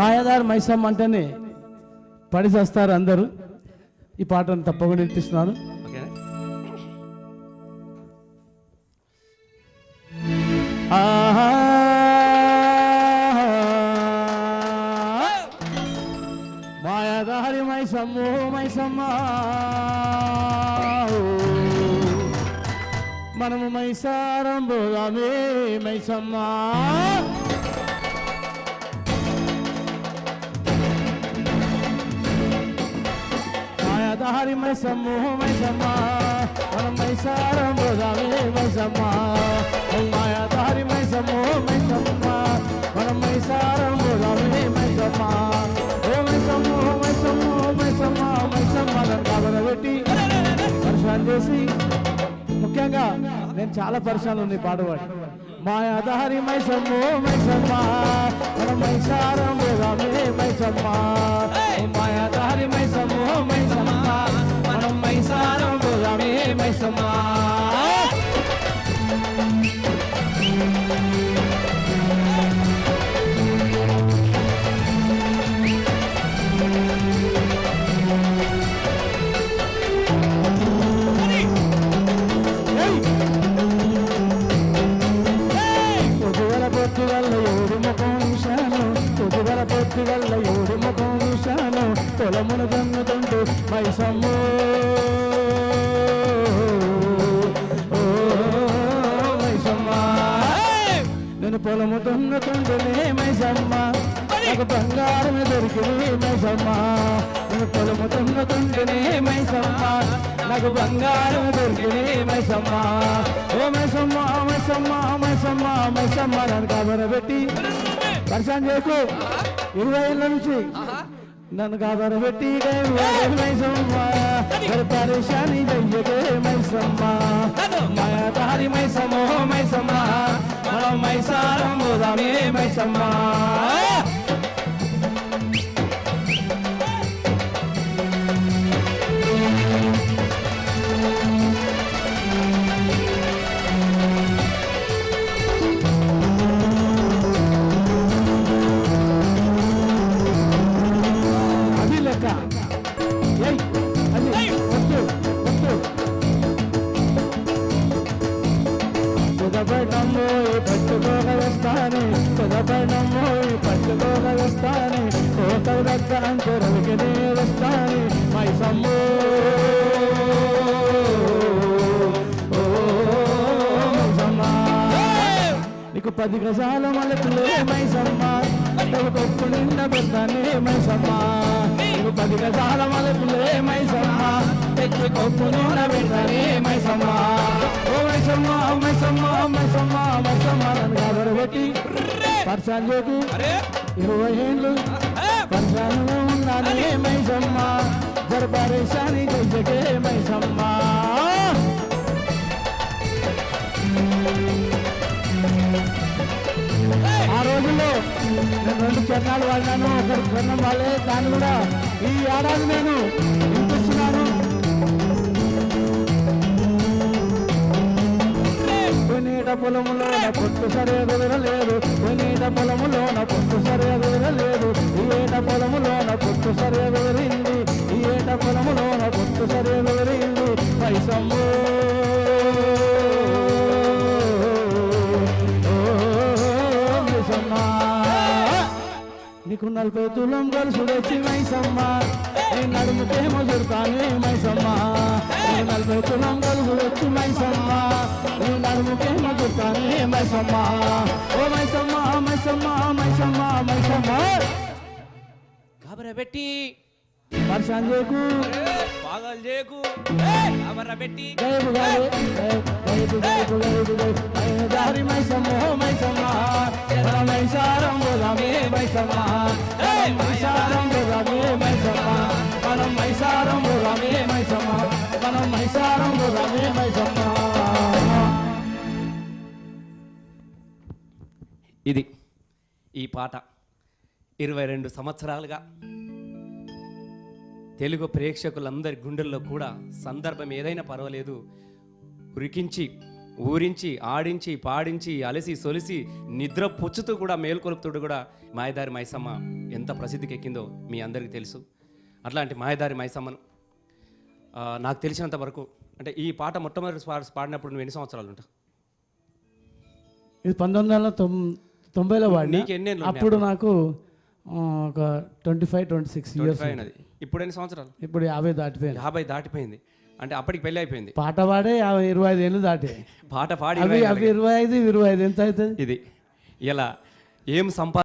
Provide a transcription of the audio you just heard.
మాయాదారి మైసమ్మ అంటేనే పడి చేస్తారు అందరూ. ఈ పాటను తప్పకుండా ఇస్తున్నాను. మాయాదారి మైసమ్మో మైసమ్మ, మనము మైసారం పోదామే మైసమ్మ. మాయాదారి మైసమ్మో మైసమ్మ, మనం మైసారం పోదామే మైసమ్మ. మాయాదారి మైసమ్మో మైసమ్మ, మనం మైసారం పోదామే మైసమ్మ. ఓ మైసమ్మో మైసమ్మో మైసమ్మ మైసమ్మ నన్ను కాబరబెట్టి పరిశాన్ చేసి, ముఖ్యంగా నేను చాలా పరిశాలు ఉన్నాయి పాడవాడి. మాయాదారి మైసమ్మో మైసమ్మ, మనం మైసారం పోదామే మైసమ్మ. మాయాదారి మైసమ్మో మైసమ్మ, మనం మైసారం పోదామే మైసమ్మ. పొద్దుగల్ల ఏడు ముఖం చూశాను, పొలమును గన్నుతుంటూ మైసమ్మో మైసమ్మ. నేను పొలము దున్నుతుంటేనే మైసమ్మ, నాకు బంగారం దొరికింది మైసమ్మ. నేను పొలము దున్నుతుంటేనే మైసమ్మ, నాకు బంగారం దొరికింది మైసమ్మ. ఓ మైసమ్మ మైసమ్మ మైసమ్మ మైసమ్మ నన్ను కాబరబెట్టి పరిశాన్ చేయకు. 20 ఏళ్ళ నుంచి నన్ను కాబరబెట్టి మైసమ్మ, పరిశాని చెయ్యకే మైసమ్మ. మాయాదారి మైసమ్మో మైసమ్మ, మనం మైసారం పోదామే మైసమ్మ. వస్తానే కోతలు దగ్గరంటే రవికినే వస్తానే మైసమ్మో మైసమ్మ. నీకు 10 గజాల మలకులే మైసమ్మ, కొప్పు నిండ పెడతానే మైసమ్మ. నీకు 10 గజాల మలకులే మైసమ్మ, తెచ్చి కొప్పు నిండ పెడతానే మైసమ్మ. ఓ మైసమ్మ మైసమ్మ మైసమ్మ మైసమ్మ నన్ను కాబరబెట్టి పరిశాన్ చేయకు. 20 ఏళ్ళు పరిశానంలో ఉన్నానే మైసమ్మ, పరిశాని చెయ్యకే మైసమ్మ. ఆ రోజుల్లో నేను 2 చరణాలు వాడినాను, ఒకటి చరణం వాళ్ళే. దాన్ని కూడా ఈ ఏడాది నేను వినిపిస్తున్నాను. కొనేట పొలములోన పొట్టు సరే ఎదురలేదు, కొనేట పొలములోన పొట్టు సరే ఎదురలేదు. ఈ ఏట పొలములోన పొట్టు సరే ఎదురింది, ఈ ఏట పొలములోన పొట్టు సరే ఎదురింది మైసమ్మో మైసమ్మ. నీకు 40 తులం గొలుసు తెచ్చి మైసమ్మ, నీ నడుముకేమో చుడతానే మైసమ్మ. 40 తులం గొలుసు తెచ్చి మైసమ్మ, నీ నడుముకేమో చుడతానే మైసమ్మ. ఓ మైసమ్మ మైసమ్మ మైసమ్మ మైసమ్మ కాబరబెట్టి పరిశాన్ చేయకు, పాగలు చేయకు. కాబరబెట్టి దారి మైసమ్మో మైసమ్మ, మనం మైసారం పోదామే మైసమ్మ. మైసారం పోదామే మైసమ్మ, మనం మైసారం పోదామే మైసమ్మ, మనం మైసారం పోదామే మైసమ్మ. ఇది ఈ పాట 22 సంవత్సరాలుగా తెలుగు ప్రేక్షకులందరి గుండెల్లో కూడా సందర్భం ఏదైనా పర్వాలేదు ఉరికించి ఊరించి ఆడించి పాడించి అలసి సొలిసి నిద్ర పుచ్చుతూ కూడా మేల్కొలుపుతూ కూడా మాయదారి మైసమ్మ ఎంత ప్రసిద్ధికి ఎక్కిందో మీ అందరికీ తెలుసు. అట్లాంటి మాయదారి మైసమ్మను నాకు తెలిసినంత వరకు అంటే ఈ పాట మొట్టమొదటి పాడినప్పుడు నువ్వు ఎన్ని సంవత్సరాలు ఉంటావు? ఇది 1990లో వాడిన. నీకు ఎన్ని ఏళ్ళు అప్పుడు నాకు ఒక 25-26 ఇయర్స్. అయినది. ఇప్పుడు ఎన్ని సంవత్సరాలు? ఇప్పుడు 50 దాటిపోయింది. 50 దాటిపోయింది. అంటే అప్పటికి పెళ్ళి అయిపోయింది. పాట పాడే 25 ఏళ్ళు దాటే. పాట పాడి అవి 25 ఎంత అవుతుంది? ఇది ఇలా ఏం